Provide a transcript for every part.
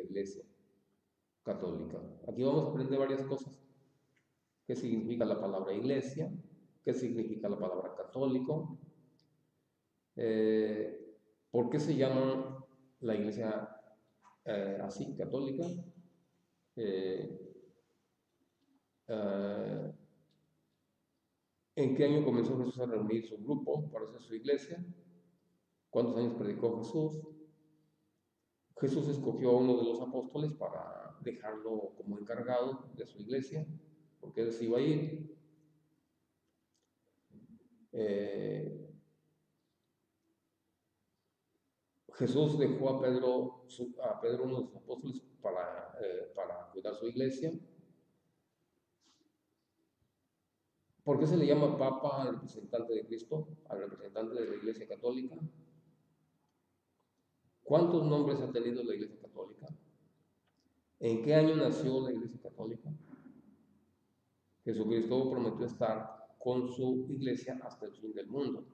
Iglesia Católica. Aquí vamos a aprender varias cosas. ¿Qué significa la palabra iglesia? ¿Qué significa la palabra católico? ¿Por qué se llama la iglesia así, católica? ¿En qué año comenzó Jesús a reunir su grupo para hacer su iglesia? ¿Cuántos años predicó Jesús? Jesús escogió a uno de los apóstoles para dejarlo como encargado de su iglesia, porque él se iba a ir. Jesús dejó a Pedro, uno de los apóstoles, para cuidar su iglesia. ¿Por qué se le llama Papa al representante de Cristo, al representante de la Iglesia Católica? ¿Cuántos nombres ha tenido la Iglesia Católica? ¿En qué año nació la Iglesia Católica? Jesucristo prometió estar con su iglesia hasta el fin del mundo.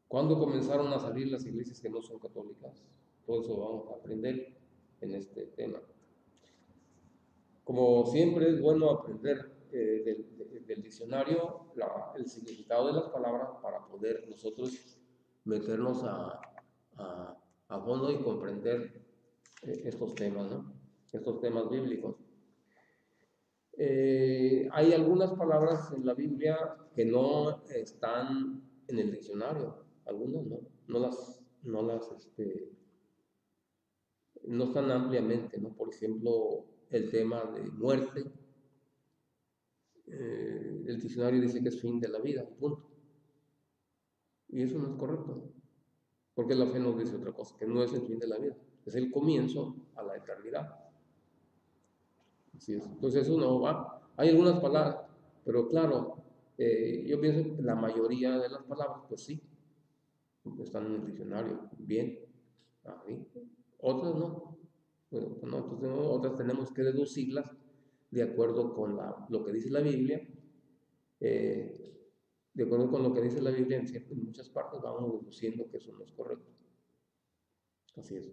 ¿Cuándo comenzaron a salir las iglesias que no son católicas? Todo eso vamos a aprender en este tema. Como siempre es bueno aprender del diccionario el significado de las palabras para poder nosotros meternos a fondo y comprender estos temas, ¿no? Estos temas bíblicos. Hay algunas palabras en la Biblia que no están en el diccionario, algunas no están ampliamente, ¿no? Por ejemplo, el tema de muerte, el diccionario dice que es fin de la vida, punto. Y eso no es correcto, porque la fe nos dice otra cosa, que no es el fin de la vida, es el comienzo a la eternidad. Así es. Entonces eso no va. Hay algunas palabras, pero claro, yo pienso que la mayoría de las palabras, pues sí, están en el diccionario, bien, ahí. Otras no. Bueno, no, entonces otras tenemos que deducirlas de acuerdo con lo que dice la Biblia. De acuerdo con lo que dice la Biblia, en muchas partes vamos deduciendo que eso no es correcto. Así es.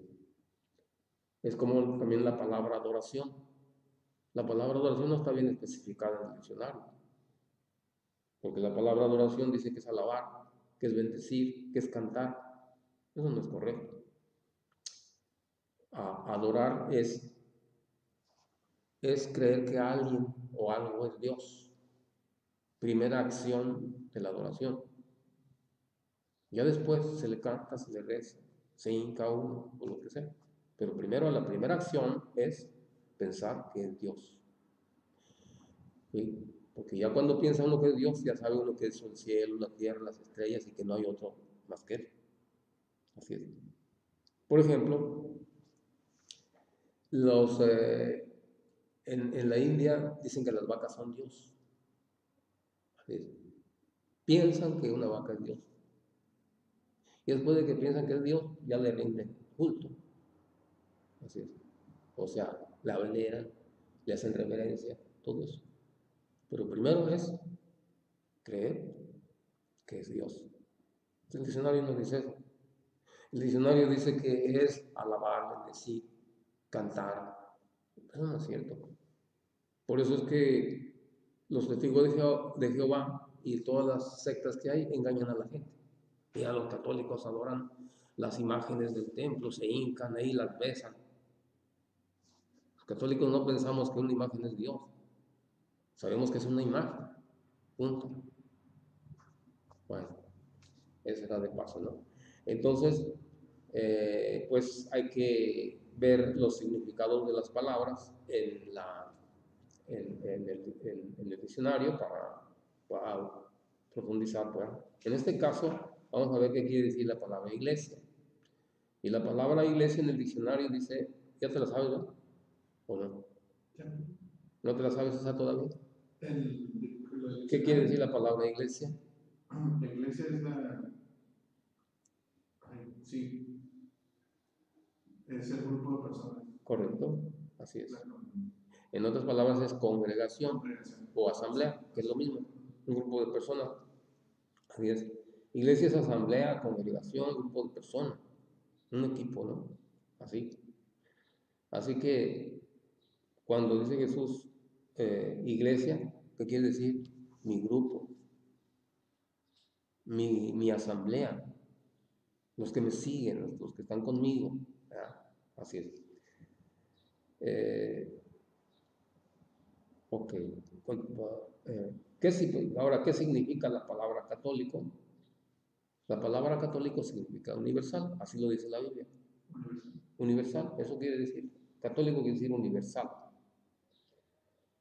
Es como también la palabra adoración. La palabra adoración no está bien especificada en el diccionario, porque la palabra adoración dice que es alabar, que es bendecir, que es cantar. Eso no es correcto. Adorar es creer que alguien o algo es Dios. Primera acción de la adoración. Ya después se le canta, se le reza, se hinca uno o lo que sea. Pero primero la primera acción es pensar que es Dios. ¿Sí? Porque ya cuando piensa uno que es Dios, ya sabe uno que es el cielo, la tierra, las estrellas y que no hay otro más que Él. Así es. Por ejemplo, en la India dicen que las vacas son Dios. Así es. Piensan que una vaca es Dios. Y después de que piensan que es Dios, ya le rinden culto. Así es. O sea, la veneran, le hacen reverencia, todo eso. Pero primero es creer que es Dios. El diccionario no dice eso. El diccionario dice que es alabar, bendecir, cantar. Eso no es cierto. Por eso es que los testigos de Jehová y todas las sectas que hay engañan a la gente. Y a los católicos adoran las imágenes del templo, se hincan ahí, las besan. Los católicos no pensamos que una imagen es Dios. Sabemos que es una imagen. Punto. Bueno, eso era de paso, ¿no? Entonces, pues hay que ver los significados de las palabras en el diccionario para profundizar. ¿Verdad? En este caso, vamos a ver qué quiere decir la palabra iglesia. Y la palabra iglesia en el diccionario dice, ¿ya te la sabes, no? ¿O no? ¿No te la sabes esa todavía? ¿Qué quiere decir la palabra iglesia? La iglesia es sí, es el grupo de personas. Correcto, así es. En otras palabras es congregación o asamblea, que es lo mismo, un grupo de personas. Así es. Iglesia es asamblea, congregación, grupo de personas, un equipo, ¿no? Así. Así que cuando dice Jesús iglesia, ¿qué quiere decir? Mi grupo, mi asamblea, los que me siguen, los que están conmigo. ¿Verdad? Así es. Ok. Ahora, ¿qué significa la palabra católico? La palabra católico significa universal, así lo dice la Biblia. Universal, eso quiere decir. Católico quiere decir universal.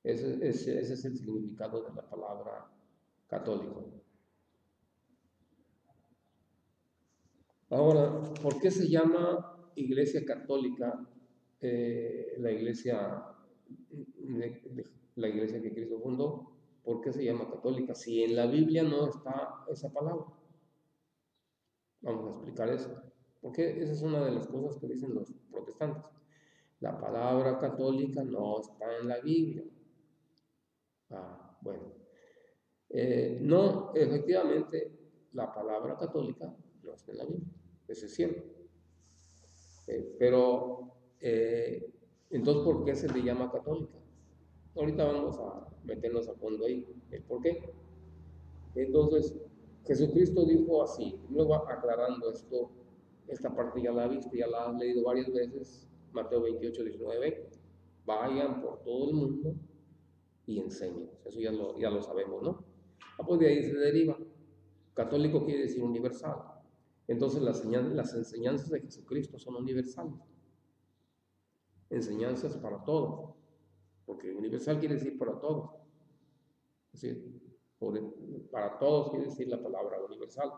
Ese es el significado de la palabra católico. Ahora, ¿por qué se llama Iglesia Católica la iglesia que Cristo fundó? ¿Por qué se llama católica? Si en la Biblia no está esa palabra. Vamos a explicar eso. Porque esa es una de las cosas que dicen los protestantes. La palabra católica no está en la Biblia. Bueno. No, efectivamente, la palabra católica no está en la Biblia. Eso es cierto. Entonces, ¿por qué se le llama católica? Ahorita vamos a meternos a fondo ahí. ¿El por qué? Entonces, Jesucristo dijo así, luego aclarando esto, esta parte ya la viste, ya la has leído varias veces, Mateo 28, 19, vayan por todo el mundo y enseñen. Eso ya lo sabemos, ¿no? Pues de ahí se deriva. Católico quiere decir universal. Entonces las enseñanzas de Jesucristo son universales. Enseñanzas para todos. Porque universal quiere decir para todos. Es decir, para todos quiere decir la palabra universal.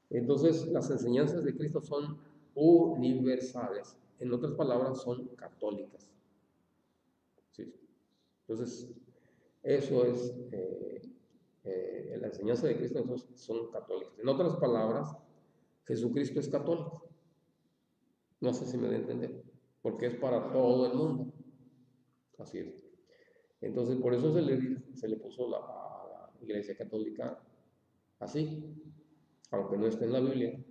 Entonces las enseñanzas de Cristo son universales. En otras palabras, son católicas. ¿Sí? Entonces, eso es la enseñanza de Cristo, son católicas. En otras palabras, Jesucristo es católico. No sé si me da a entender, porque es para todo el mundo. Así es. Entonces, por eso se le puso a la Iglesia Católica así, aunque no esté en la Biblia.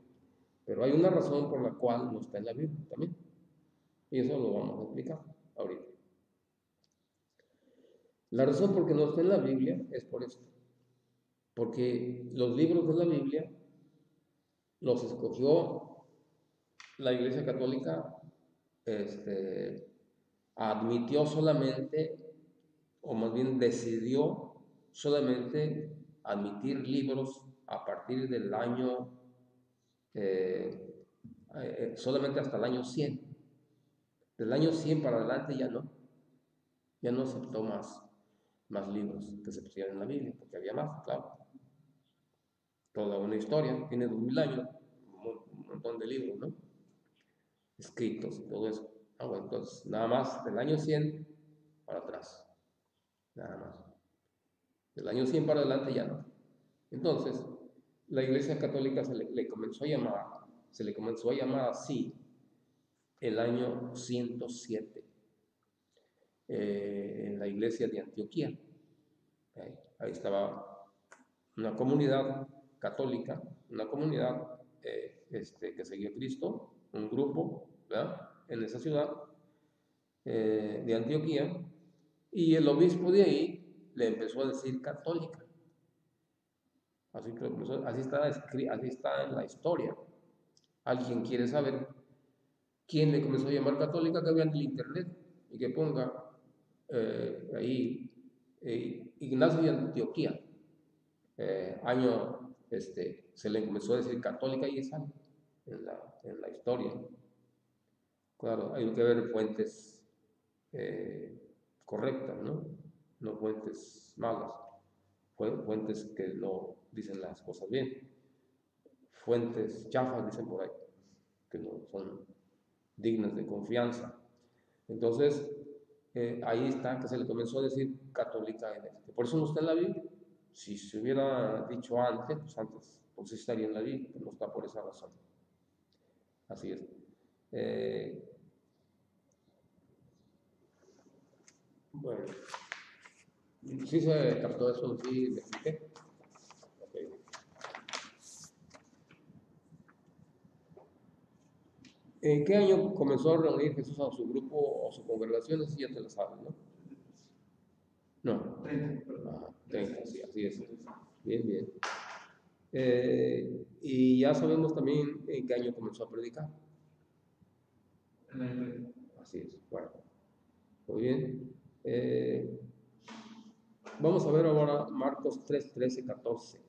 Pero hay una razón por la cual no está en la Biblia también. Y eso lo vamos a explicar ahorita. La razón por qué no está en la Biblia es por esto. Porque los libros de la Biblia los escogió la Iglesia Católica, admitió solamente, o más bien decidió solamente admitir libros a partir del año, solamente hasta el año 100. Del año 100 para adelante ya no aceptó más libros que se pusieran en la Biblia, porque había más, claro. Toda una historia, tiene 2000 años, un montón de libros, ¿no? Escritos y todo eso. Bueno, entonces, nada más del año 100 para atrás, nada más. Del año 100 para adelante ya no. Entonces, la Iglesia Católica se le comenzó a llamar así el año 107, en la iglesia de Antioquía. Ahí estaba una comunidad católica, una comunidad que seguía a Cristo, un grupo, ¿verdad?, en esa ciudad de Antioquía, y el obispo de ahí le empezó a decir católica. Así está en la historia. Alguien quiere saber quién le comenzó a llamar católica, que vea en el internet y que ponga ahí Ignacio de Antioquía, año, se le comenzó a decir católica y es año en la historia. Claro, hay que ver fuentes correctas, no fuentes malas, fuentes que no dicen las cosas bien, fuentes chafas, dicen por ahí, que no son dignas de confianza. Entonces, ahí está que se le comenzó a decir católica en este. Por eso no está en la Biblia. Si se hubiera dicho antes, pues sí estaría en la Biblia, pero no está por esa razón. Así es. Bueno, ¿sí se captó eso? ¿Sí le expliqué? Okay. ¿En qué año comenzó a reunir Jesús a su grupo o su congregación? Eso ya te lo sabes, ¿no? No. 30, perdón. 30, sí, así es. Bien, bien. Y ya sabemos también en qué año comenzó a predicar. En el año 30. Así es. Bueno, muy bien. Vamos a ver ahora Marcos 3, 13, 14.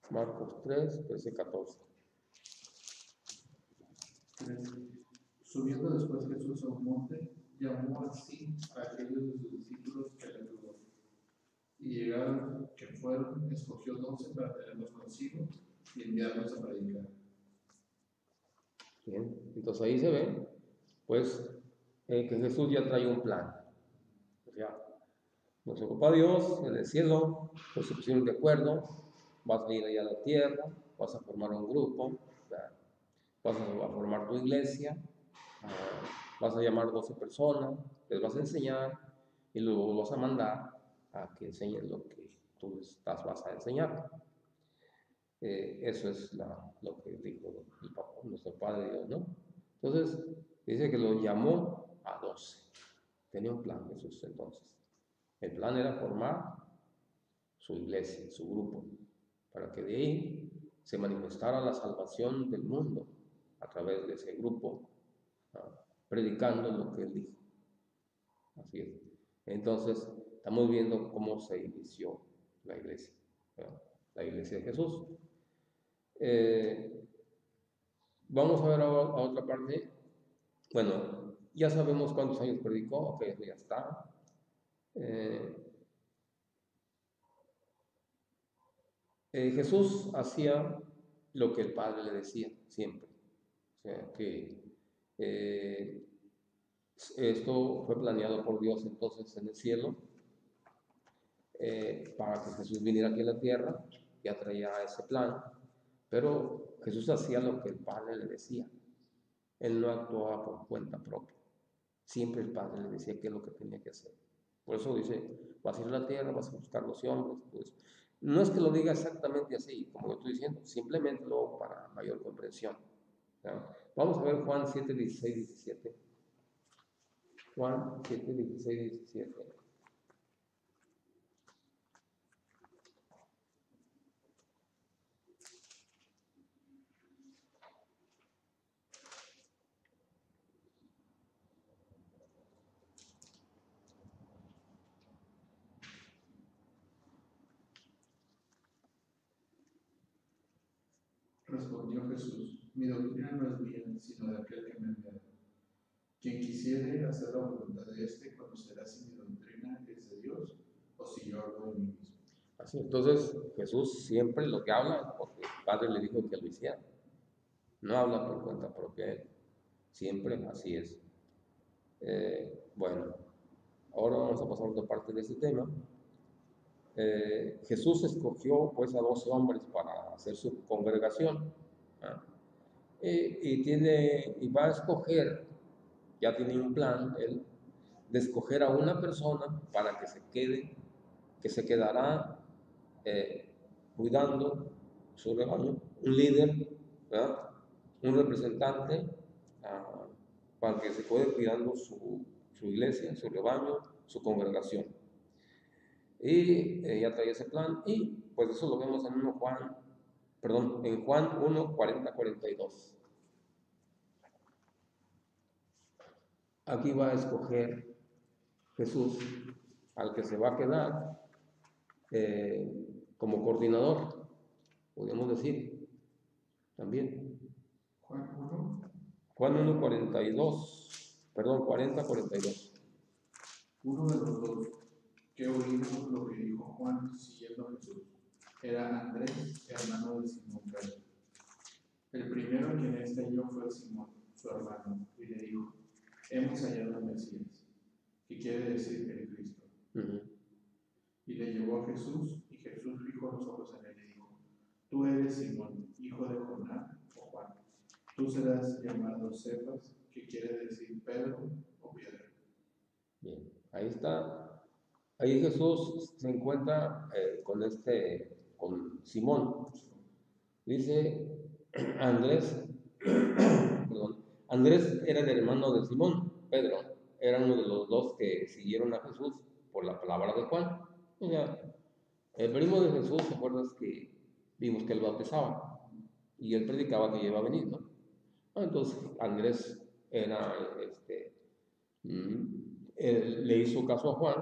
Marcos 3, 13, 14. Subiendo después Jesús a un monte, llamó así a aquellos de sus discípulos que le ayudó. Y llegaron, que fueron, escogió 12 para tenerlos consigo y enviarlos a predicar. Bien, entonces ahí se ve, pues, que Jesús ya trae un plan. O sea, nos ocupa Dios en el cielo, pues se pusieron de acuerdo, vas a ir allá a la tierra, vas a formar un grupo, vas a formar tu iglesia, vas a llamar 12 personas, les vas a enseñar y luego vas a mandar a que enseñen lo que tú vas a enseñar. Eso es lo que dijo el Papa, nuestro Padre Dios, ¿no? Entonces, dice que lo llamó a 12. Tenía un plan Jesús entonces. El plan era formar su iglesia, su grupo, para que de ahí se manifestara la salvación del mundo a través de ese grupo, predicando lo que él dijo. Así es. Entonces, estamos viendo cómo se inició la iglesia, ¿verdad? La iglesia de Jesús. Vamos a ver a otra parte. Bueno, ya sabemos cuántos años predicó, ok, eso ya está. Jesús hacía lo que el Padre le decía siempre. O sea, que esto fue planeado por Dios entonces en el cielo, para que Jesús viniera aquí a la tierra, ya traía ese plan, pero Jesús hacía lo que el Padre le decía. Él no actuaba por cuenta propia. Siempre el Padre le decía qué es lo que tenía que hacer. Por eso dice, vas a ir a la tierra, vas a buscar los hombres. Pues, no es que lo diga exactamente así, como lo estoy diciendo, simplemente lo para mayor comprensión, ¿no? Vamos a ver Juan 7, 16, 17. Juan 7, 16, 17. Respondió Jesús: Mi doctrina no es mía, sino de aquel que me envió. Quien quisiere hacer la voluntad de éste conocerá si mi doctrina es de Dios o si yo hablo de mí mismo. Así, entonces Jesús siempre lo que habla, porque el Padre le dijo que lo hiciera. No habla por cuenta propia, siempre así es. Bueno, ahora vamos a pasar a otra parte de este tema. Jesús escogió pues a 12 hombres para hacer su congregación, ¿ah? Y va a escoger, ya tiene un plan él, de escoger a una persona para que se quede, que se quedará cuidando su rebaño, un líder, ¿verdad? Un representante, para que se quede cuidando su iglesia, su rebaño, su congregación. Y ya traía ese plan, y pues eso lo vemos en en Juan 1, 40, 42. Aquí va a escoger Jesús al que se va a quedar como coordinador, podemos decir, también. Juan 1. Juan 1, 42, perdón, 40, 42. Uno de los dos que oímos lo que dijo Juan siguiendo a Jesús era Andrés, hermano de Simón Pedro. El primero a quien éste halló fue Simón, su hermano, y le dijo: Hemos hallado al Mesías, que quiere decir el Cristo. Y le llevó a Jesús, y Jesús fijó los ojos en él y dijo: Tú eres Simón, hijo de Jonás o Juan. Tú serás llamado Cefas, que quiere decir Pedro o piedra. Bien, ahí está. Ahí Jesús se encuentra con Simón. Dice Andrés, perdón, Andrés era el hermano de Simón, Pedro, era uno de los dos que siguieron a Jesús por la palabra de Juan. O sea, el primo de Jesús, ¿te acuerdas que vimos que él bautizaba? Y él predicaba que iba a venir, ¿no? Entonces Andrés era, él le hizo caso a Juan,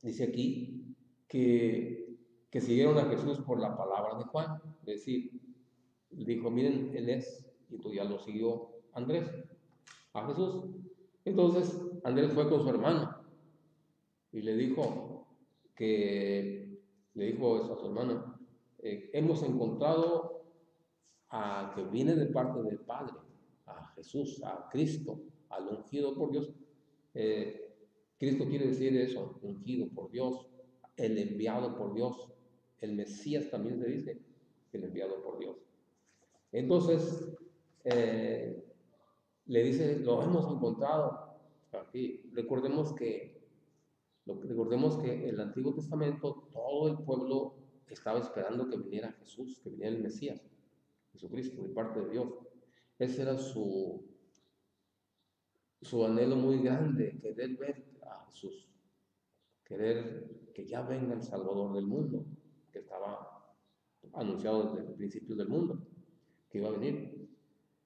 dice aquí, que siguieron a Jesús por la palabra de Juan, es decir, dijo, miren, él es, y tú ya lo siguió Andrés, a Jesús. Entonces Andrés fue con su hermano y le dijo eso a su hermano, hemos encontrado a que viene de parte del Padre, a Jesús, a Cristo, al ungido por Dios. Cristo quiere decir eso, ungido por Dios, el enviado por Dios, el Mesías también se dice, el enviado por Dios. Entonces, le dice, lo hemos encontrado aquí. Recordemos que en el Antiguo Testamento todo el pueblo estaba esperando que viniera Jesús, que viniera el Mesías, Jesucristo, de parte de Dios. Ese era su anhelo muy grande, querer ver a Jesús, querer que ya venga el Salvador del mundo, que estaba anunciado desde el principio del mundo, que iba a venir.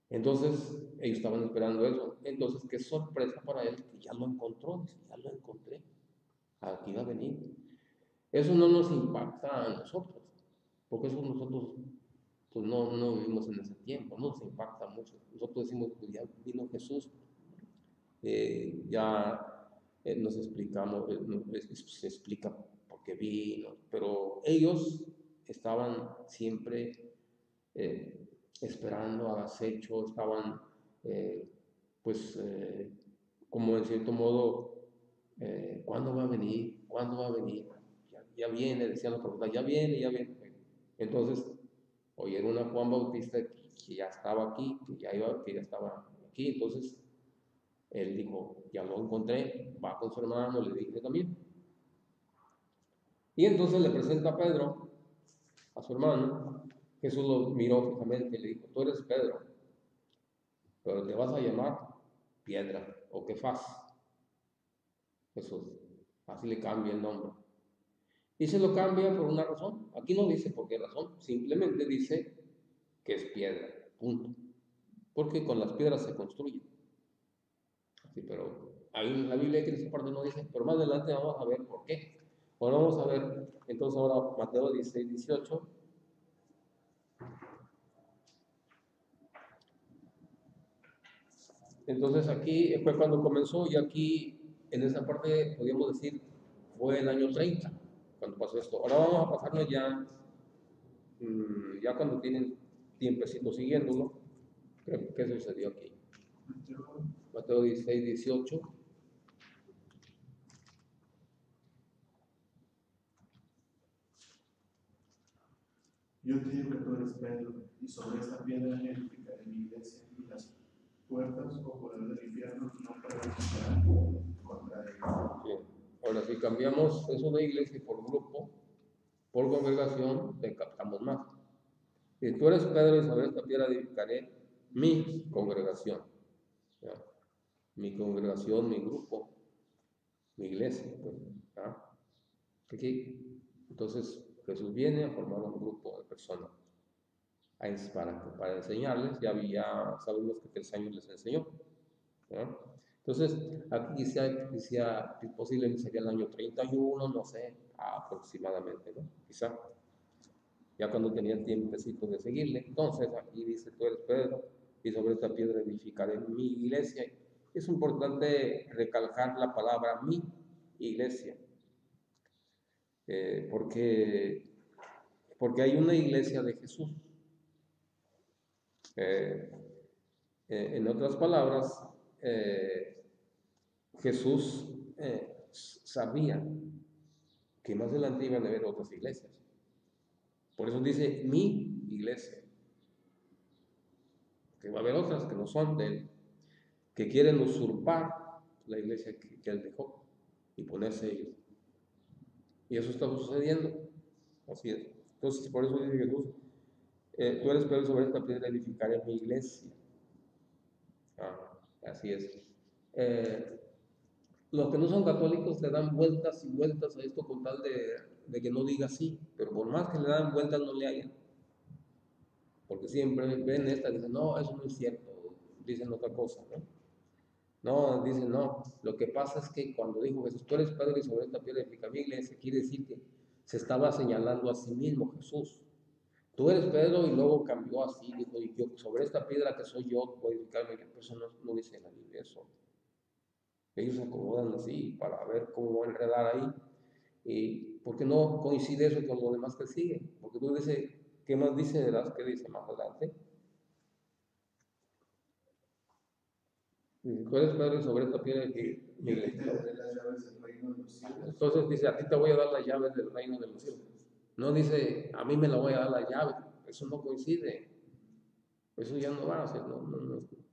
Entonces, ellos estaban esperando eso. Entonces, qué sorpresa para él que ya lo encontró, dice, ya lo encontré, aquí va a venir. Eso no nos impacta a nosotros, porque eso nosotros pues no vivimos en ese tiempo, no nos impacta mucho. Nosotros decimos, pues ya vino Jesús, ya nos explicamos, se explica por qué vino, pero ellos estaban siempre esperando al acecho, estaban pues como en cierto modo, ¿cuándo va a venir? ¿Cuándo va a venir? Ya viene, decían los profetas, ya viene, ya viene. Entonces, oyeron a Juan Bautista que ya estaba aquí, que ya estaba aquí, entonces él dijo, ya lo encontré, va con su hermano, le dije también. Y entonces le presenta a Pedro, a su hermano. Jesús lo miró fijamente y le dijo, tú eres Pedro, pero te vas a llamar Piedra o Kefas. Jesús, así le cambia el nombre. Y se lo cambia por una razón. Aquí no dice por qué razón, simplemente dice que es piedra, punto. Porque con las piedras se construye. Sí, pero ahí en la Biblia que en esa parte no dice, pero más adelante vamos a ver por qué. Ahora vamos a ver, entonces ahora Mateo 16, 18. Entonces aquí fue cuando comenzó y aquí en esa parte podríamos decir fue el año 30 cuando pasó esto. Ahora vamos a pasarnos ya cuando tienen tiempecito siguiéndolo, ¿qué sucedió aquí? Mateo 16, 18. Yo te digo que tú eres Pedro, y sobre esta piedra edificaré mi iglesia, y las puertas o poder del infierno no prevalecerán contra ella. Bien. Ahora, si cambiamos eso de iglesia por grupo, por congregación, te captamos más. Si tú eres Pedro y sobre esta piedra edificaré mi congregación. ¿Ya? Mi congregación, mi grupo, mi iglesia. Pues, ¿ya? Aquí, entonces Jesús viene a formar un grupo de personas para enseñarles. Ya sabemos que 3 años les enseñó. ¿Ya? Entonces, aquí quizá posiblemente sería el año 31, no sé, aproximadamente, ¿no? Quizá, ya cuando tenía tiempecito de seguirle. Entonces, aquí dice, tú eres Pedro, y sobre esta piedra edificaré mi iglesia. Es importante recalcar la palabra mi iglesia, porque hay una iglesia de Jesús. En otras palabras, Jesús sabía que más adelante iban a haber otras iglesias. Por eso dice mi iglesia, que va a haber otras que no son de él, que quieren usurpar la iglesia que él dejó y ponerse ellos. Y eso está sucediendo, así es. Entonces, por eso dice Jesús, tú eres Pedro, sobre esta piedra edificaré mi iglesia. Así es. Los que no son católicos le dan vueltas y vueltas a esto con tal de que no diga sí, pero por más que le dan vueltas no le hallan. Porque siempre ven esta y dicen, no, eso no es cierto, dicen otra cosa, ¿no? No, dicen, no, lo que pasa es que cuando dijo Jesús, tú eres Pedro y sobre esta piedra edificaré mi iglesia, quiere decir que se estaba señalando a sí mismo Jesús. Tú eres Pedro y luego cambió así, dijo, y yo sobre esta piedra que soy yo voy a edificarme, pero eso no dice la Biblia eso. Ellos se acomodan así para ver cómo va a enredar ahí. ¿Y por qué no coincide eso con lo demás que sigue? Porque tú dices, ¿qué más dice de las que dice más adelante? Tú eres Pedro y sobre esta piedra que mi iglesia. Entonces dice, a ti te voy a dar las llaves del reino de los cielos. No dice, a mí me la voy a dar las llaves. Eso no coincide. Eso ya no va, o sea,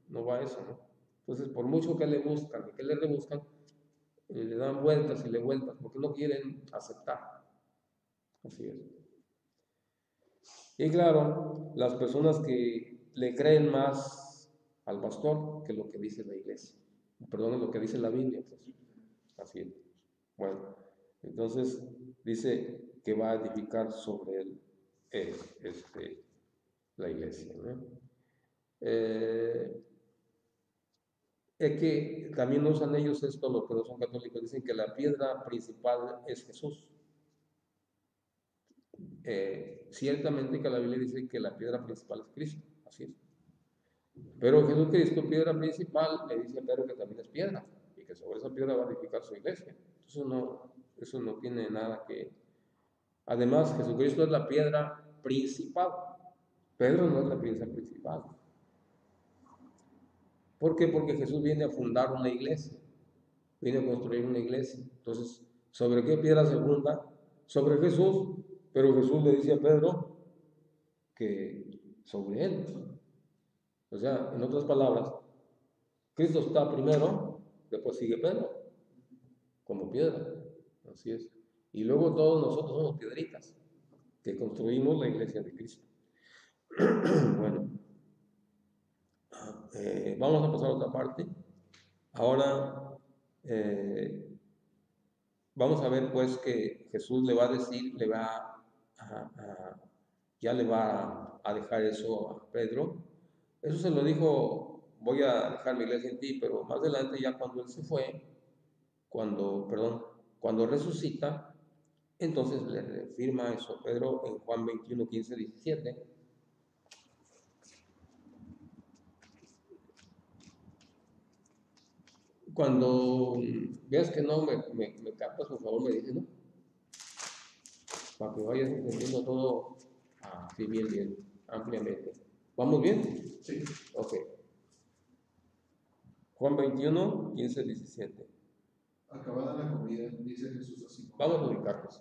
no va eso, ¿no? Entonces, por mucho que le buscan, que le rebuscan, le dan vueltas y le vueltas, porque no quieren aceptar. Así es. Y claro, las personas que le creen más al pastor que lo que dice la iglesia, perdón, lo que dice la Biblia, pues, así es. Bueno, entonces dice que va a edificar sobre él la iglesia, ¿no? Es que también usan ellos esto, los que no son católicos, dicen que la piedra principal es Jesús. Ciertamente que la Biblia dice que la piedra principal es Cristo, así es. Pero Jesucristo, piedra principal, le dice a Pedro que también es piedra y que sobre esa piedra va a edificar su iglesia. Eso no tiene nada que... Además, Jesucristo es la piedra principal. Pedro no es la piedra principal. ¿Por qué? Porque Jesús viene a fundar una iglesia, viene a construir una iglesia. Entonces, ¿sobre qué piedra se funda? Sobre Jesús, pero Jesús le dice a Pedro que sobre él. O sea, en otras palabras, Cristo está primero, después sigue Pedro, como piedra. Así es. Y luego todos nosotros somos piedritas que construimos la iglesia de Cristo. Bueno, vamos a pasar a otra parte. Ahora vamos a ver pues que Jesús le va a decir, ya le va a dejar eso a Pedro. Eso se lo dijo, voy a dejar mi iglesia en ti, pero más adelante ya cuando él se fue, cuando resucita, entonces le firma eso Pedro en Juan 21, 15, 17. Cuando veas que no me captas, por favor me dices, ¿no? Para que vayas entendiendo todo así bien, ampliamente. ¿Vamos bien? Sí. Ok. Juan 21, 15, 17. Acabada la comida, dice Jesús así. Vamos a ubicarnos.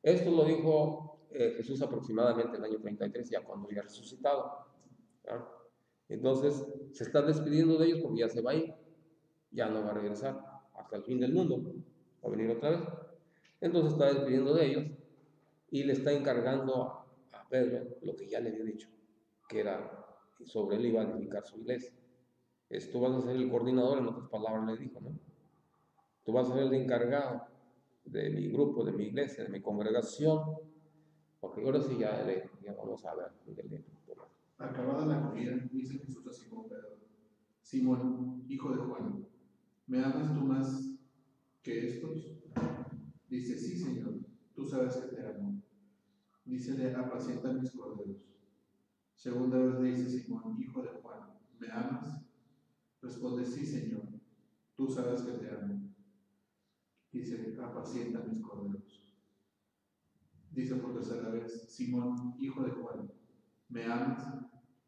Esto lo dijo Jesús aproximadamente en el año 33, ya cuando había resucitado. ¿Ya? Entonces, se está despidiendo de ellos porque ya se va a ir. Ya no va a regresar hasta el fin del mundo. Va a venir otra vez. Entonces está despidiendo de ellos y le está encargando a Pedro lo que ya le había dicho, que era sobre él iba a edificar su iglesia. Tú vas a ser el coordinador, en otras palabras le dijo, ¿no? Tú vas a ser el encargado de mi grupo, de mi iglesia, de mi congregación, porque ahora sí ya vamos a ver. Acabada la comida, dice Jesús a Simón Pedro: Simón, hijo de Juan, ¿me amas tú más que estos? Dice: sí, Señor, tú sabes que te amo. Dícele: apacienta mis corderos. Segunda vez le dice Simón, hijo de Juan: ¿me amas? Responde: sí, Señor, tú sabes que te amo. Dice: apacienta mis corderos. Dice por tercera vez: Simón, hijo de Juan, ¿me amas?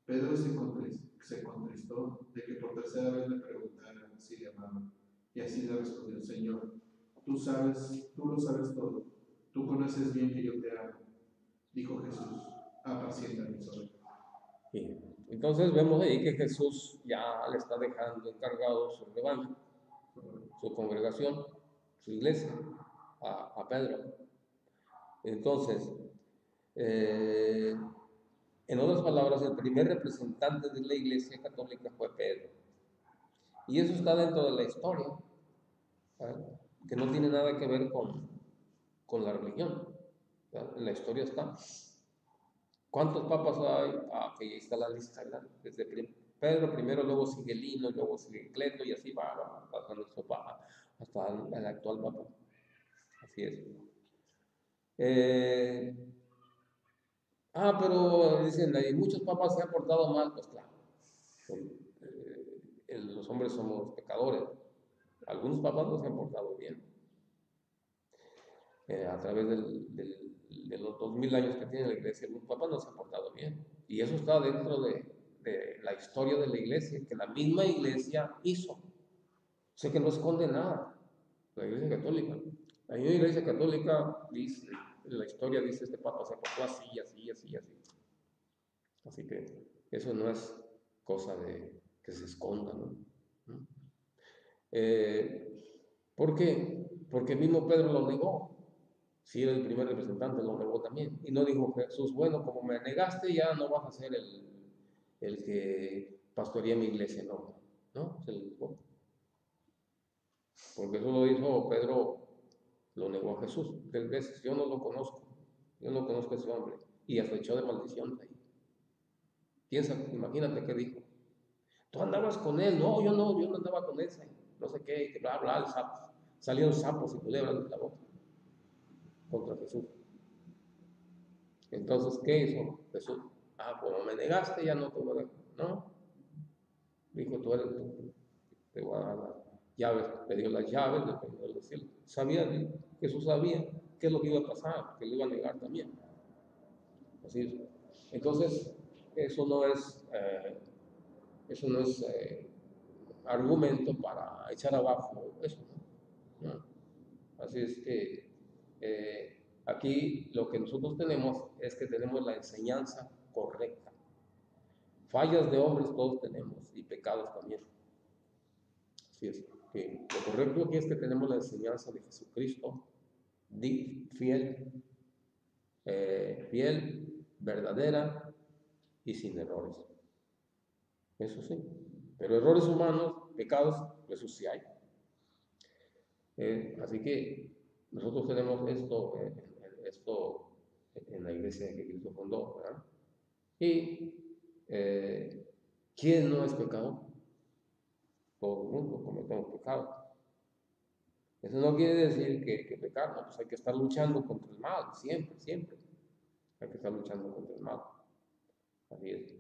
Pedro se contristó de que por tercera vez le preguntara si le amaba, y así le respondió: Señor, tú lo sabes todo. Tú conoces bien que yo te amo. Dijo Jesús, apacienta mis ovejas. Sí. Entonces vemos ahí que Jesús ya le está dejando encargado su rebaño, su congregación, su iglesia, a Pedro. Entonces, en otras palabras, el primer representante de la iglesia católica fue Pedro. Y eso está dentro de la historia, ¿verdad? Que no tiene nada que ver con la religión, ¿verdad? En la historia está. ¿Cuántos papas hay? Que ahí está la lista, ¿verdad? Desde Pedro primero, luego sigue Lino, luego sigue Cleto, y así va hasta nuestro papa, hasta el actual papa. Así es. Pero dicen, muchos papas se han portado mal, pues claro. Los hombres somos pecadores. Algunos papas no se han portado bien. A través de los 2000 años que tiene la iglesia, algunos papas no se han portado bien. Y eso está dentro de la historia de la iglesia, que la misma iglesia hizo. O sea que no esconde nada, la iglesia católica. La misma iglesia católica dice, la historia dice, este papa se portó así, así, así, así. Así que eso no es cosa de que se esconda, ¿no? ¿Por qué? Porque mismo Pedro lo negó. Si era el primer representante, lo negó también. Y no dijo Jesús, bueno, como me negaste, ya no vas a ser el que pastorea mi iglesia, no. No, se lo dijo. Porque eso lo hizo Pedro, lo negó a Jesús 3 veces. Yo no lo conozco. Yo no conozco a ese hombre. Y hasta echó de maldición ahí. Piensa, imagínate qué dijo. Tú andabas con él. No, yo no andaba con ese. No sé qué, que bla, bla, salieron sapos y culebras de la boca contra Jesús. Entonces, ¿qué hizo Jesús? Como me negaste, ya no te voy a dejar. No. Dijo, tú eres tú. Te voy a dar las llaves. Le dio las llaves del reino de los cielos. Jesús sabía qué es lo que iba a pasar, que lo iba a negar también. Así es. Entonces, eso no es argumento para echar abajo eso, ¿no? Así es que aquí lo que nosotros tenemos es que tenemos la enseñanza correcta. Fallas de hombres todos tenemos y pecados también. Así es que lo correcto aquí es que tenemos la enseñanza de Jesucristo, fiel, verdadera y sin errores. Eso sí. Pero errores humanos, pecados, eso sí hay. Así que nosotros tenemos esto en la iglesia que Cristo fundó, ¿verdad? Y ¿quién no es pecador? Todo el mundo cometemos pecado. Eso no quiere decir que pecar, no, pues hay que estar luchando contra el mal, siempre, siempre. Hay que estar luchando contra el mal. Así es.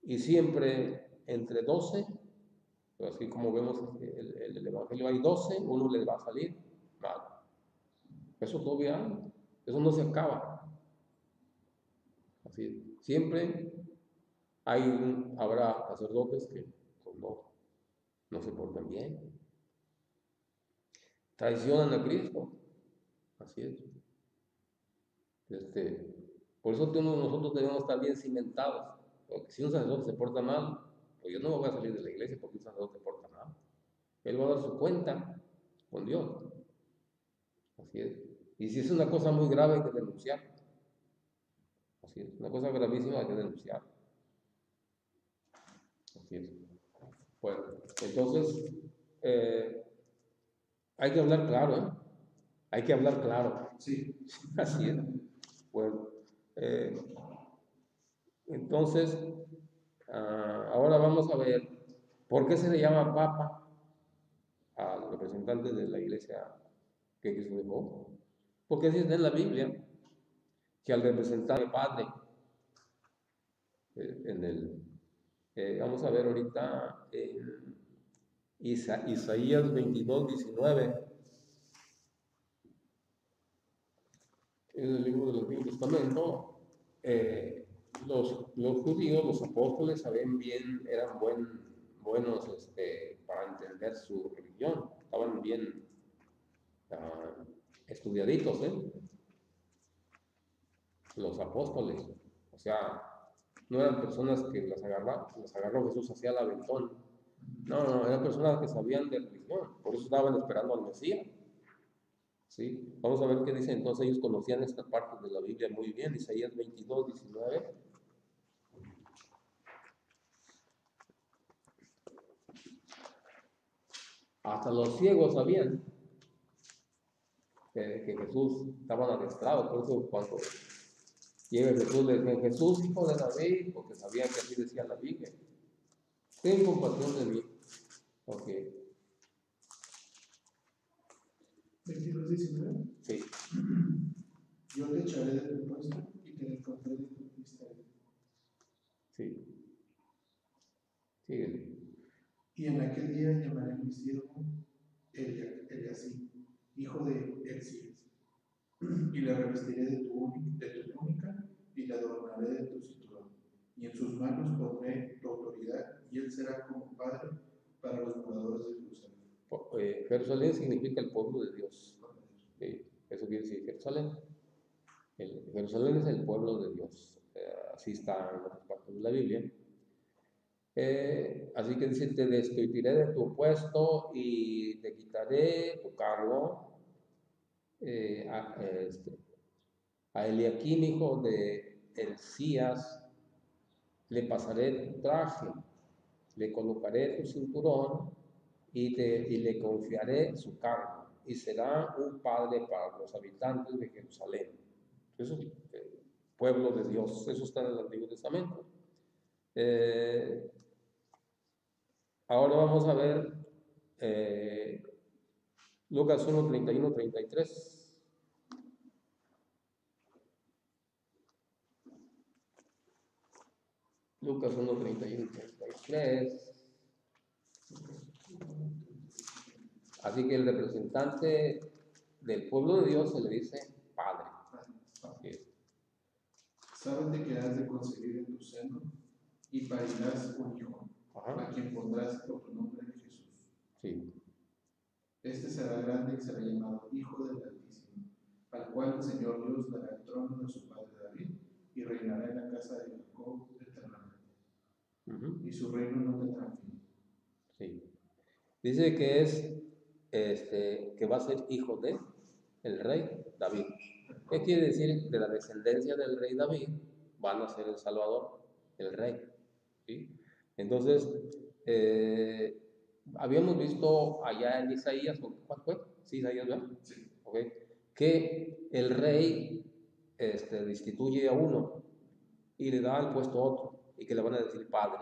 Y siempre entre 12, así como vemos el Evangelio, hay 12, uno les va a salir mal. Eso todavía hay, eso no se acaba. Así es. Siempre habrá sacerdotes que pues, no se portan bien, traicionan a Cristo. Así es. Por eso nosotros debemos estar bien cimentados. Porque si un sacerdote se porta mal, pues yo no me voy a salir de la iglesia porque un sacerdote se porta mal. Él va a dar su cuenta con Dios. Así es. Y si es una cosa muy grave, hay que denunciar. Así es. Una cosa gravísima, hay que denunciar. Así es. Bueno, entonces, hay que hablar claro, ¿eh? Hay que hablar claro. Sí. Así es. Bueno, entonces, ahora vamos a ver por qué se le llama Papa al representante de la iglesia que Cristo dejó. Porque así está en la Biblia, que al representante Padre, vamos a ver ahorita en Isaías 22, 19, en el libro del Antiguo Testamento, los judíos, los apóstoles, sabían bien, eran buenos para entender su religión. Estaban bien estudiaditos, los apóstoles. O sea, no eran personas que las agarró Jesús hacia el aventón. No, eran personas que sabían de religión, por eso estaban esperando al Mesías. ¿Sí? Vamos a ver qué dice. Entonces ellos conocían esta parte de la Biblia muy bien. Isaías 22, 19. Hasta los ciegos sabían que Jesús estaba adestrado. Por eso cuando llega Jesús, le dicen: Jesús, hijo de David, porque sabían que así decía la Biblia. Ten compasión de mí. Ok. 22, 19. Sí. Yo te echaré de tu puesto y te descontaré de tu ministerio. Sí. Síguele. Y en aquel día llamaré a mi siervo Eliasib, hijo de Elías, y le revestiré de tu túnica y le adornaré de tu cinturón. Y en sus manos pondré tu autoridad, y él será como padre para los moradores de Jerusalén. Jerusalén significa el pueblo de Dios. Eso quiere decir Jerusalén. Jerusalén es el pueblo de Dios. Así está en otras partes de la Biblia. Así que dice: te destituiré de tu puesto y te quitaré tu cargo. A Eliaquim, hijo de Hilcías, le pasaré tu traje, le colocaré tu cinturón y le confiaré su cargo, y será un padre para los habitantes de Jerusalén. Eso es el pueblo de Dios. Eso está en el Antiguo Testamento. Ahora vamos a ver Lucas 1, 31, 33. Lucas 1, 31, 33. Así que el representante del pueblo de Dios se le dice Padre. Sábate que has de concebir en tu seno y parirás un hijo, a quien pondrás por tu nombre Jesús. Sí. Este será grande y será llamado Hijo del Altísimo, al cual el Señor Dios dará el trono de su padre David y reinará en la casa de Jacob eternamente. Y su reino no tendrá fin. Sí. Dice que que va a ser hijo de el rey David. ¿Qué quiere decir? De la descendencia del rey David van a ser el Salvador, el rey. ¿Sí? Entonces, habíamos visto allá en Isaías, ¿cuál fue? Sí, Isaías, ¿verdad? Sí. Okay. Que el rey destituye a uno y le da el puesto a otro, y que le van a decir padre.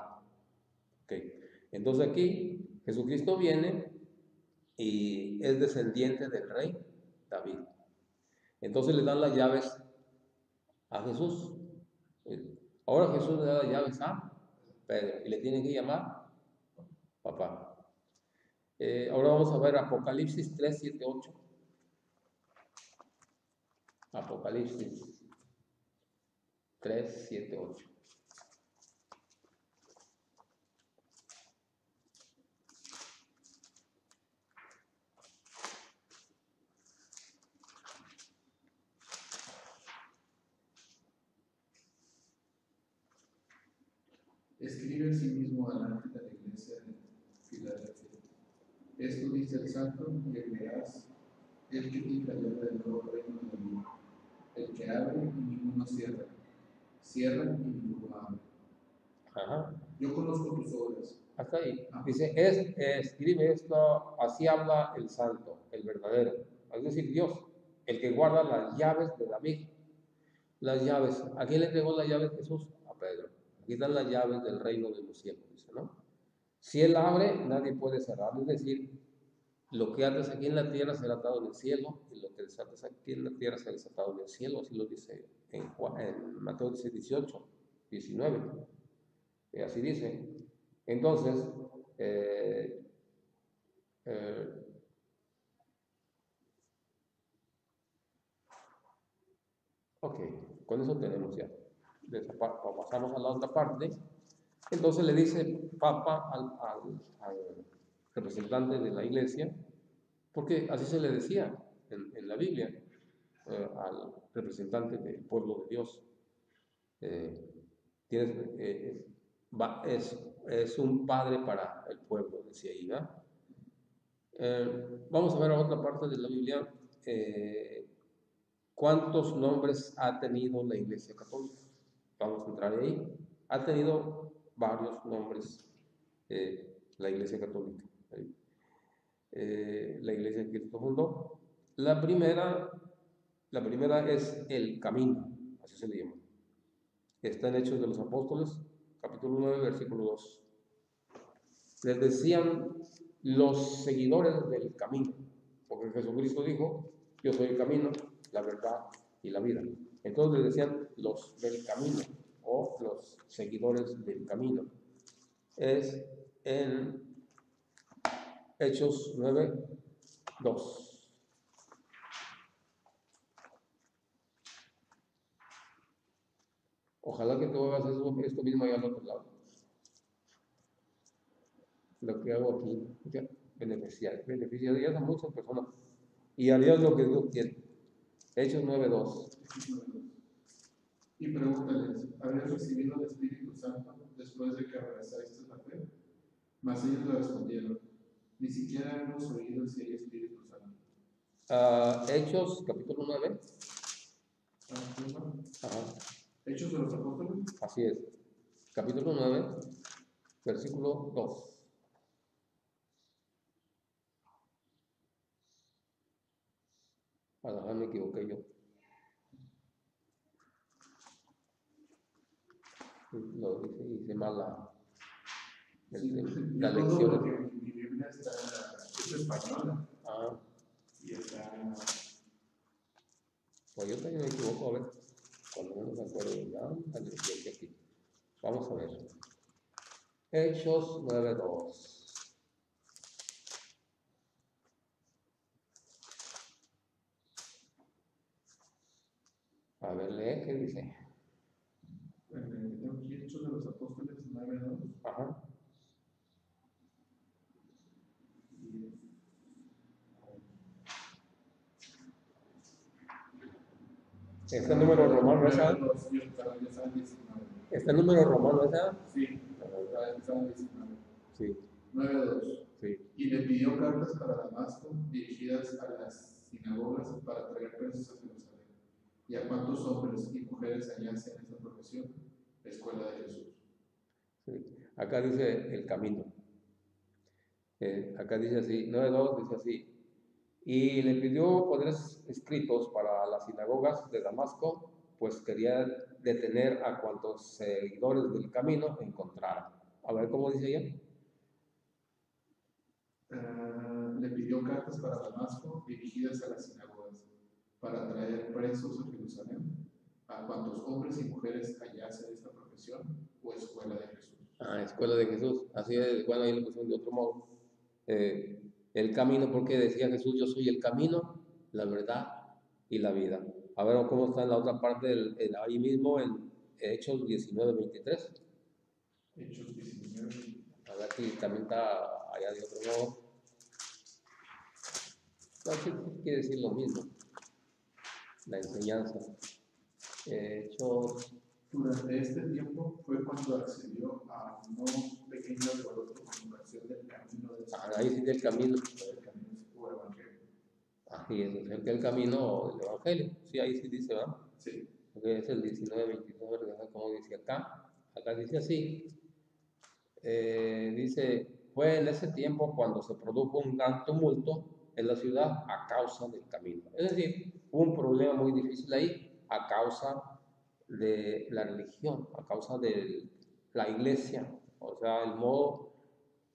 Okay. Entonces aquí Jesucristo viene y es descendiente del rey David. Entonces le dan las llaves a Jesús. Ahora Jesús le da las llaves a Pedro y le tiene que llamar papá. Ahora vamos a ver Apocalipsis 3, 7, 8. Apocalipsis 3, 7, 8. Escribe a sí mismo delante de la iglesia de Filadelfia. Esto dice el santo y el veraz, el que tiene la llave del nuevo reino del mundo, el que abre y ninguno cierra, cierra y ninguno abre. Ajá. Yo conozco tus obras. Hasta ahí. Dice, escribe esto, así habla el santo, el verdadero, es decir, Dios, el que guarda las llaves de David. Las llaves, ¿a quién le entregó las llaves Jesús? A Pedro. Aquí están las llaves del reino de los cielos, dice, ¿no? Si él abre, nadie puede cerrar, es decir, lo que atas aquí en la tierra será atado en el cielo, y lo que desatas aquí en la tierra será desatado en el cielo, así lo dice en Mateo 18, 19, así dice. Entonces, ok, con eso tenemos ya. Pasamos a la otra parte. Entonces le dice Papa representante de la iglesia, porque así se le decía en la Biblia al representante del pueblo de Dios. Tienes, es un padre para el pueblo, decía ahí, ¿verdad? Vamos a ver a otra parte de la Biblia. ¿Cuántos nombres ha tenido la Iglesia Católica? Vamos a entrar ahí. Ha tenido varios nombres la Iglesia Católica. La Iglesia que Cristo fundó. La primera es el camino, así se le llama. Está en Hechos de los Apóstoles, capítulo 9, versículo 2. Les decían los seguidores del camino, porque Jesucristo dijo, yo soy el camino, la verdad y la vida. Entonces les decían los del camino o los seguidores del camino. Es en Hechos 9, 2. Ojalá que tú hagas esto mismo allá al otro lado. Lo que hago aquí, ya, beneficiarías a muchas personas y harías lo que Dios quiere. Hechos 9:2. Y pregúntales, ¿habéis recibido el Espíritu Santo después de que abrazasteis la fe? Mas ellos le respondieron, ni siquiera hemos oído si hay Espíritu Santo. Hechos capítulo 9. Ajá. Hechos de los Apóstoles. Así es. Capítulo 9, versículo 2. Me equivoqué yo. Lo hice mal la lección. Mi Biblia está española. Y está. Pues yo también me equivoco, a ver. Cuando no me acuerdo, ya, aquí. Vamos a ver. Hechos 9:2. A ver, lee, ¿qué dice? Tengo aquí Hechos de los Apóstoles 9:2. Ajá. ¿Este número romano es A? ¿Este número romano es A? Sí, está en 19. Sí. 9:2. Sí. Y le pidió cartas para Damasco dirigidas a las sinagogas para traer presos a Jerusalén. ¿Y a cuántos hombres y mujeres hallasen esta profesión? Escuela de Jesús. Sí. Acá dice el camino. Acá dice así, 9:2 dice así. Y le pidió poderes escritos para las sinagogas de Damasco, pues quería detener a cuantos seguidores del camino encontrara. A ver cómo dice ella. Le pidió cartas para Damasco dirigidas a las sinagogas para traer presos a Jerusalén a cuantos hombres y mujeres hallasen esta profesión o escuela de Jesús. Escuela de Jesús. Así es, bueno, ahí lo pusieron de otro modo. El camino, porque decía Jesús, yo soy el camino, la verdad y la vida. A ver cómo está en la otra parte, ahí mismo en Hechos 19:23. Hechos 19. A ver si también está allá de otro modo. No, sí, quiere decir lo mismo. La enseñanza. Hechos. Durante este tiempo fue cuando accedió a un pequeño alboroto con conversión del camino de Ahí sí del camino. o evangelio. Así es cerca del camino del evangelio. Sí, ahí sí dice, ¿verdad? Sí. Porque es el 19:22, como dice acá. Acá dice así. Dice, fue en ese tiempo cuando se produjo un gran tumulto en la ciudad a causa del camino. Es decir, hubo un problema muy difícil ahí a causa de la religión, a causa de la iglesia, o sea,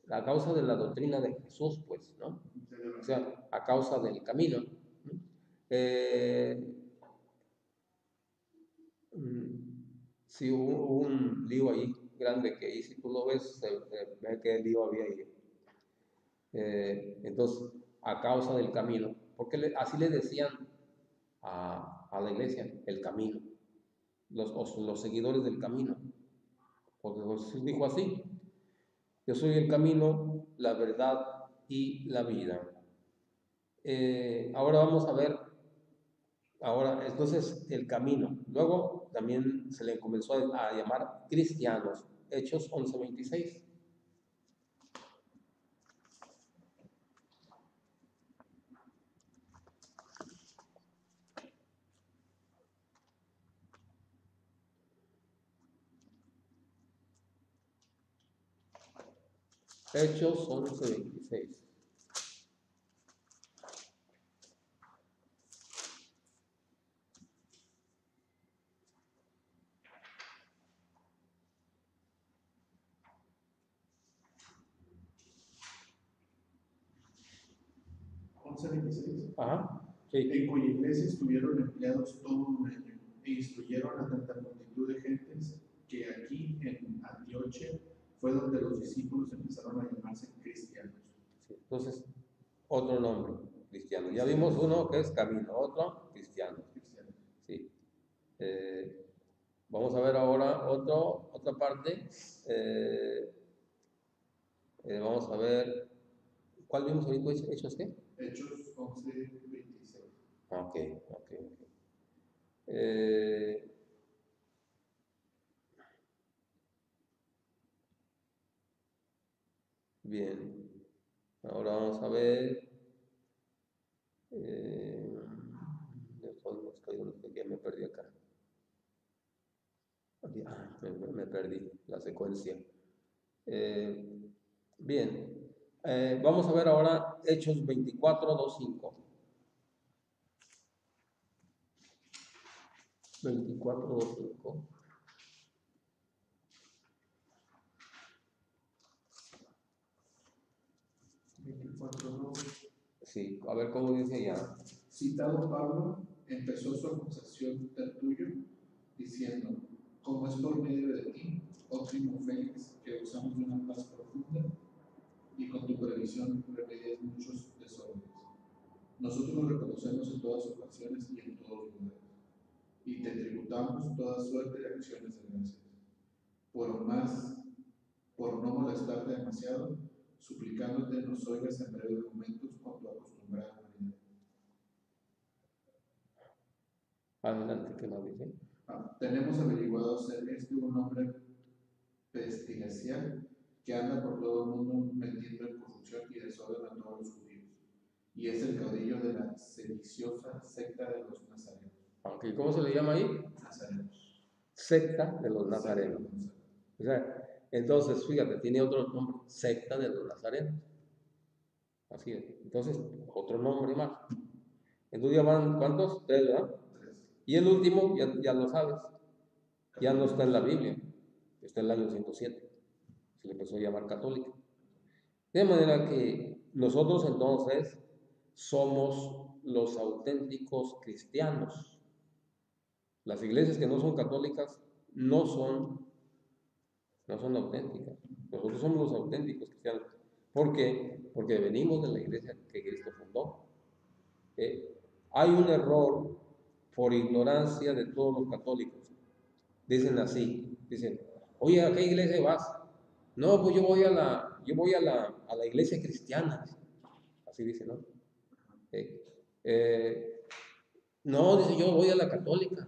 a causa de la doctrina de Jesús, pues, ¿no? O sea, a causa del camino. Sí, hubo un lío ahí grande que ahí, si tú lo ves, se ve que el lío había ahí. Entonces, a causa del camino, porque así le decían a la iglesia, el camino, los seguidores del camino, porque Jesús dijo así, yo soy el camino, la verdad y la vida. Ahora vamos a ver, ahora, entonces, el camino. Luego también se le comenzó a llamar cristianos. Hechos 11:26. Hechos 11:26. Ajá, sí. En cuya iglesia estuvieron empleados todo un año e instruyeron a tanta multitud de gentes que aquí en Antioquía fue donde los discípulos empezaron a llamarse cristianos. Sí, entonces, otro nombre, cristiano. Ya vimos uno que es camino, otro cristiano. Sí. Vamos a ver ahora otra parte. Vamos a ver, ¿cuál vimos ahorita? ¿Hechos qué? Hechos 11:26. Ok. Eh, bien, ahora vamos a ver. Ya me perdí acá. Me perdí la secuencia. Bien, vamos a ver ahora Hechos 24:2-5. 24:2-5. Sí, a ver cómo dice ya. Citado Pablo, empezó su acusación Tertulio, diciendo: como es por medio de ti, oh primo Félix, que usamos de una paz profunda, y con tu previsión remedias muchos desórdenes. Nosotros lo reconocemos en todas ocasiones y en todos lugares, y te tributamos toda suerte de acciones de gracias. Por no molestarte demasiado, suplicándote nos oigas en breves momentos con tu acostumbrada humanidad. Adelante, ¿qué más dice? Tenemos averiguado ser un hombre pestilencial que anda por todo el mundo metiendo en corrupción y desorden a todos los judíos, y es el caudillo de la sediciosa secta de los nazarenos. Okay, ¿cómo se le llama ahí? Nazarenos. Secta de los nazarenos. O sea, entonces, fíjate, tiene otro nombre, secta de los nazarenos. Así es. Entonces, otro nombre más. Entonces ya van, ¿cuántos? 3, ¿verdad? 3. Y el último, ya lo sabes, ya no está en la Biblia, está en el año 107. Se le empezó a llamar católica. De manera que nosotros entonces somos los auténticos cristianos. Las iglesias que no son católicas no son auténticas. Nosotros somos los auténticos cristianos. ¿Por qué? Porque venimos de la iglesia que Cristo fundó. Hay un error por ignorancia de todos los católicos. Dicen así, dicen, oye, ¿a qué iglesia vas? No, pues yo voy a la iglesia cristiana. Así dice, ¿no? No, dice, yo voy a la católica.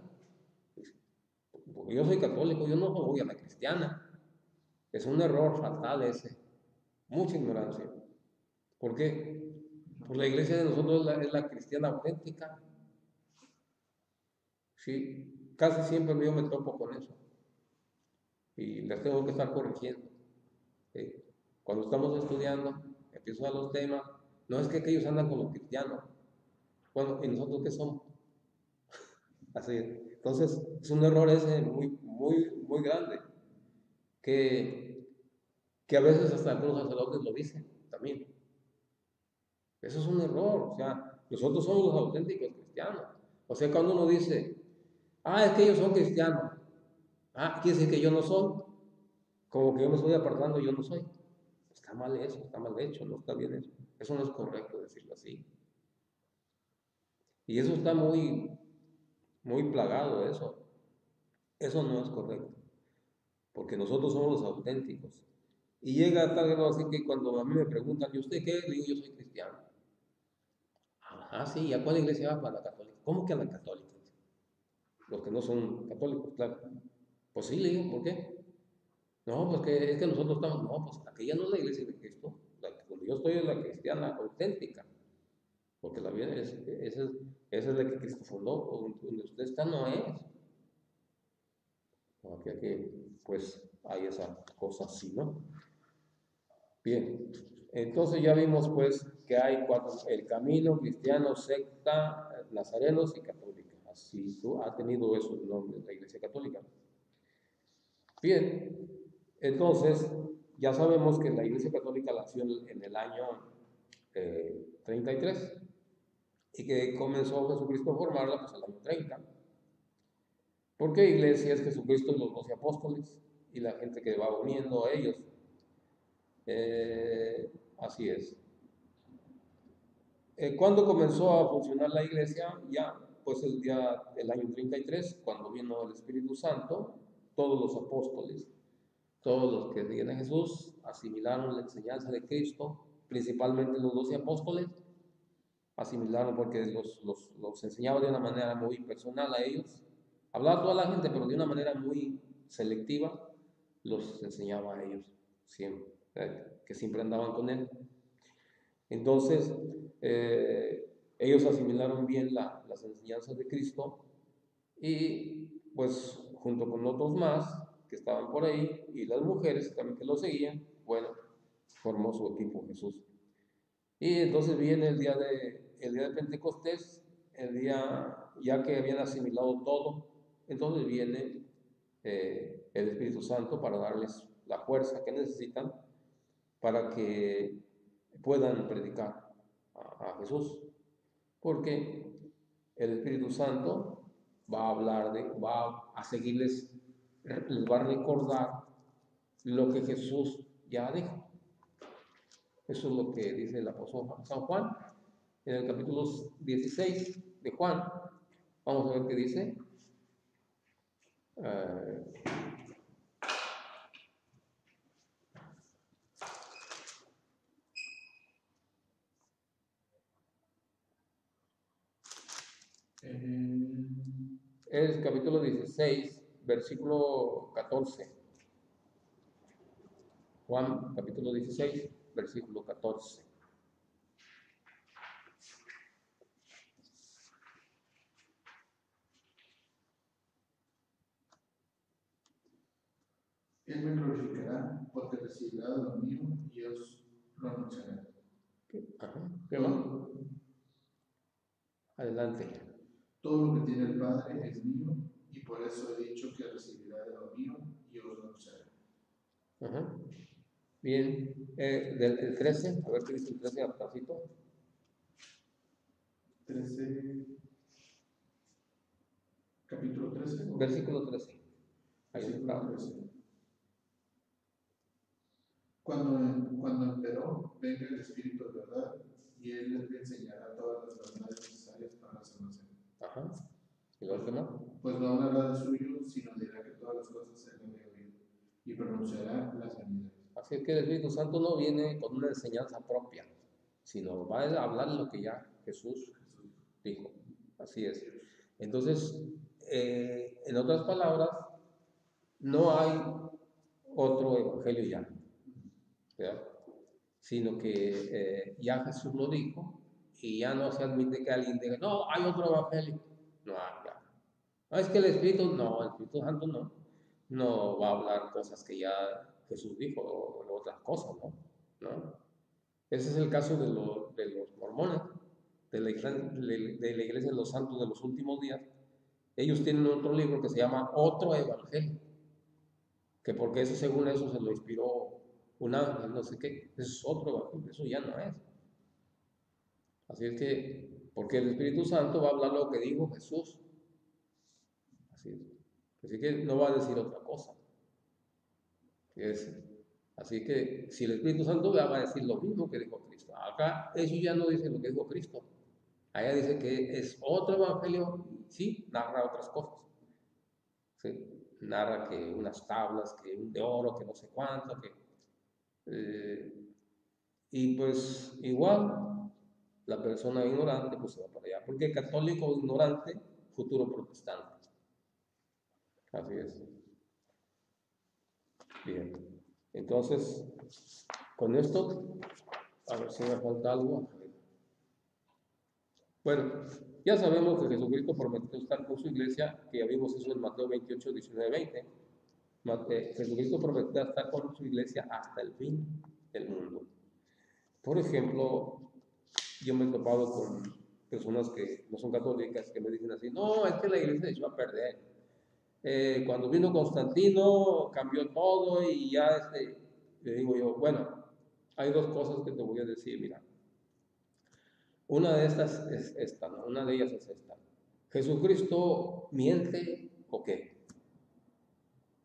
Porque yo soy católico, yo no voy a la cristiana. Es un error fatal ese. Mucha ignorancia. ¿Por qué? Pues la iglesia de nosotros es la cristiana auténtica. Sí, casi siempre yo me topo con eso. Y les tengo que estar corrigiendo. Cuando estamos estudiando, empiezo a los temas. No es que ellos andan con los cristianos. Bueno, ¿y nosotros qué somos? Así es. Entonces, es un error ese muy grande. Que a veces hasta algunos sacerdotes lo dicen también. Eso es un error. O sea, nosotros somos los auténticos cristianos. O sea, cuando uno dice, es que ellos son cristianos. Quiere decir que yo no soy. Como que yo me estoy apartando y yo no soy. Está mal eso, está mal hecho, no está bien eso. Eso no es correcto decirlo así. Y eso está muy plagado, eso. Eso no es correcto. Porque nosotros somos los auténticos. Y llega a tal grado así que cuando a mí me preguntan, ¿y usted qué es? Le digo, yo soy cristiano. Ah, sí, ¿y a cuál iglesia va? Para la católica. ¿Cómo que a la católica? Los que no son católicos, claro. Pues sí, le digo, ¿por qué? No, pues que es que nosotros estamos, no, pues aquella no es la iglesia de Cristo. Donde yo estoy es la cristiana auténtica. Porque la vida esa es la que Cristo fundó. Donde usted está no es. Aquí, pues hay esa cosa así, ¿no? Bien, entonces ya vimos pues que hay cuatro, el camino, cristiano, secta, nazarenos y católica. Así ha tenido eso el nombre de la Iglesia Católica. Bien, entonces ya sabemos que la Iglesia Católica nació en el año 33 y que comenzó Jesucristo a formarla pues el año 30. ¿Por qué iglesia es Jesucristo y los 12 apóstoles y la gente que va uniendo a ellos? Así es. ¿Cuándo comenzó a funcionar la iglesia? Ya, pues el año 33, cuando vino el Espíritu Santo, todos los apóstoles, todos los que siguen a Jesús, asimilaron la enseñanza de Cristo, principalmente los 12 apóstoles, asimilaron porque los enseñaba de una manera muy personal a ellos, hablaba a toda la gente, pero de una manera muy selectiva, los enseñaba a ellos, siempre, que siempre andaban con él. Entonces, ellos asimilaron bien las enseñanzas de Cristo y pues junto con otros más que estaban por ahí y las mujeres también que lo seguían, bueno, formó su equipo Jesús. Y entonces viene el día de Pentecostés, el día ya que habían asimilado todo, entonces viene el Espíritu Santo para darles la fuerza que necesitan para que puedan predicar a Jesús, porque el Espíritu Santo va a hablar va a seguirles, les va a recordar lo que Jesús ya dijo. Eso es lo que dice el apóstol San Juan en el capítulo 16 de Juan. Vamos a ver qué dice. Eh, es capítulo 16, versículo 14. Juan, capítulo 16, versículo 14. Él me glorificará porque recibirá de lo mío y os lo anunciaré. Ajá. ¿Qué más? Adelante. Todo lo que tiene el Padre es mío y por eso he dicho que recibirá de lo mío y os lo anunciaré. Ajá. Bien. El 13, a ver qué dice el 13 al 13, capítulo 13. Versículo 13. Versículo 13. Cuando empero, venga el Espíritu de verdad y Él les enseñará todas las verdades necesarias para la salvación. Ajá. ¿Y lo demás? Pues no hablará de suyo, sino dirá que todas las cosas Él había oído y pronunciará las sanidades. Así es que el Espíritu Santo no viene con una enseñanza propia, sino va a hablar lo que ya Jesús dijo. Así es. Entonces, en otras palabras, no hay otro evangelio ya, ¿verdad? Sino que ya Jesús lo dijo y ya no se admite que alguien diga, no, hay otro evangelio. No, ya. No, es que el Espíritu Santo no va a hablar cosas que ya Jesús dijo o otras cosas, ¿no? ¿No? Ese es el caso de los mormones, de la iglesia de los santos de los últimos días. Ellos tienen otro libro que se llama Otro Evangelio, que porque eso según eso se lo inspiró un ángel, no sé qué. Eso es otro evangelio, eso ya no es. Así es que, porque el Espíritu Santo va a hablar lo que dijo Jesús. Así es. Así que no va a decir otra cosa. Así que si el Espíritu Santo va a decir lo mismo que dijo Cristo. Acá eso ya no dice lo que dijo Cristo. Allá dice que es otro evangelio, sí, narra otras cosas. ¿Sí? Narra que unas tablas, que un de oro, que no sé cuánto, Y pues igual, la persona ignorante pues se va para allá, porque católico ignorante, futuro protestante. Así es. Bien. Entonces, con esto, a ver si me falta algo. Bueno, ya sabemos que Jesucristo prometió estar con su iglesia, que ya vimos eso en Mateo 28, 19, 20. Jesucristo prometió estar con su iglesia hasta el fin del mundo. Por ejemplo, yo me he topado con personas que no son católicas que me dicen así, no, es que la iglesia se echó a perder. Cuando vino Constantino cambió todo y ya le digo yo, bueno, hay dos cosas que te voy a decir, mira. Una de estas es esta, ¿no? Una de ellas es esta. ¿Jesucristo miente o qué?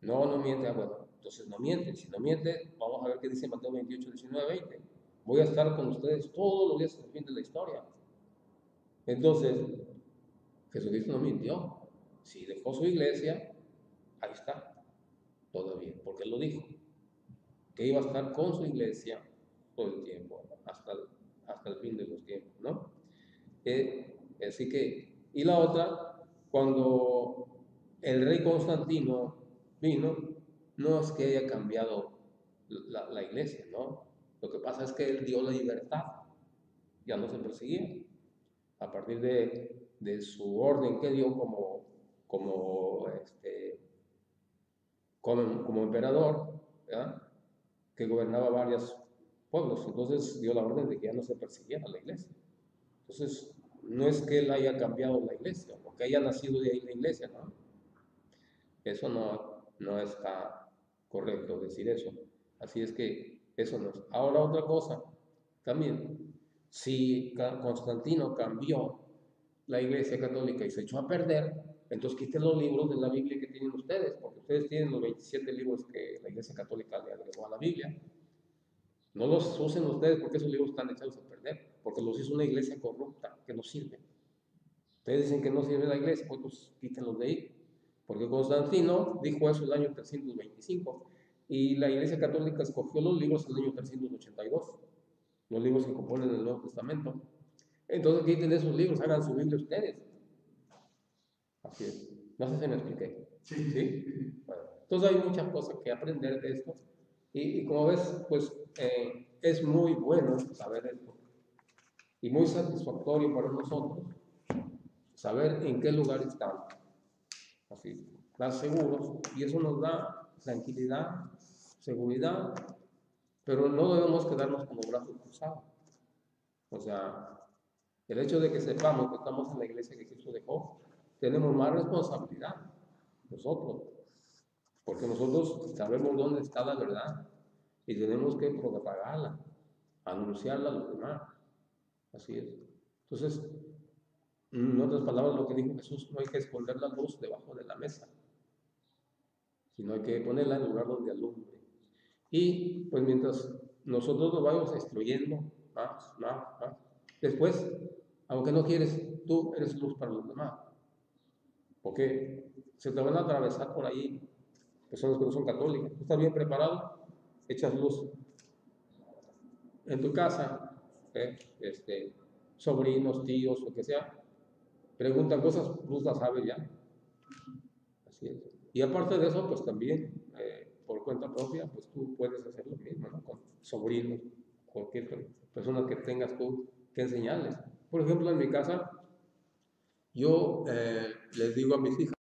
No, no miente. Ah, bueno, entonces no miente. Si no miente, vamos a ver qué dice Mateo 28, 19, 20. Voy a estar con ustedes todos los días hasta el fin de la historia. Entonces, Jesucristo no mintió. Si dejó su iglesia, ahí está, todavía, porque él lo dijo, que iba a estar con su iglesia todo el tiempo, hasta el fin de los tiempos, ¿no? Así que, y la otra, cuando el rey Constantino vino, no es que haya cambiado la iglesia, ¿no? Lo que pasa es que él dio la libertad, ya no se perseguía. A partir de su orden que dio como emperador, ¿verdad? Que gobernaba varios pueblos. Entonces dio la orden de que ya no se persiguiera la iglesia. Entonces, no es que él haya cambiado la iglesia, o que haya nacido de ahí la iglesia, ¿no? Eso no está correcto decir eso. Así es que eso no es. Ahora otra cosa, también, si Constantino cambió la iglesia católica y se echó a perder, entonces quiten los libros de la Biblia que tienen ustedes, porque ustedes tienen los 27 libros que la iglesia católica le agregó a la Biblia. No los usen ustedes porque esos libros están echados a perder, porque los hizo una iglesia corrupta que no sirve. Ustedes dicen que no sirve la iglesia, pues quítenlos de ahí. Porque Constantino dijo eso el año 325 y la iglesia católica escogió los libros el año 382, los libros que componen el Nuevo Testamento. Entonces quiten esos libros, hagan su Biblia ustedes. Así es. No sé si me expliqué. Sí. ¿Sí? Bueno, entonces hay muchas cosas que aprender de esto. Y como ves, pues es muy bueno saber esto. Y muy satisfactorio para nosotros saber en qué lugar estamos. Así, estar seguros. Y eso nos da tranquilidad, seguridad. Pero no debemos quedarnos con los brazos cruzados. O sea, el hecho de que sepamos que estamos en la iglesia que Cristo dejó, tenemos más responsabilidad nosotros, porque nosotros sabemos dónde está la verdad y tenemos que propagarla, anunciarla a los demás. Así es. Entonces, en otras palabras, lo que dijo Jesús, no hay que esconder la luz debajo de la mesa, sino hay que ponerla en el lugar donde alumbre. Y pues mientras nosotros nos vayamos instruyendo más, después, aunque no quieres, tú eres luz para los demás. Porque se te van a atravesar por ahí personas que no son católicas. Tú estás bien preparado, echas luz en tu casa, sobrinos, tíos, lo que sea, preguntan cosas, luz las sabes ya. Así es. Y aparte de eso, pues también, por cuenta propia, pues tú puedes hacer lo mismo, ¿no? Con sobrinos, cualquier persona que tengas tú que enseñarles. Por ejemplo, en mi casa, yo les digo a mis hijas,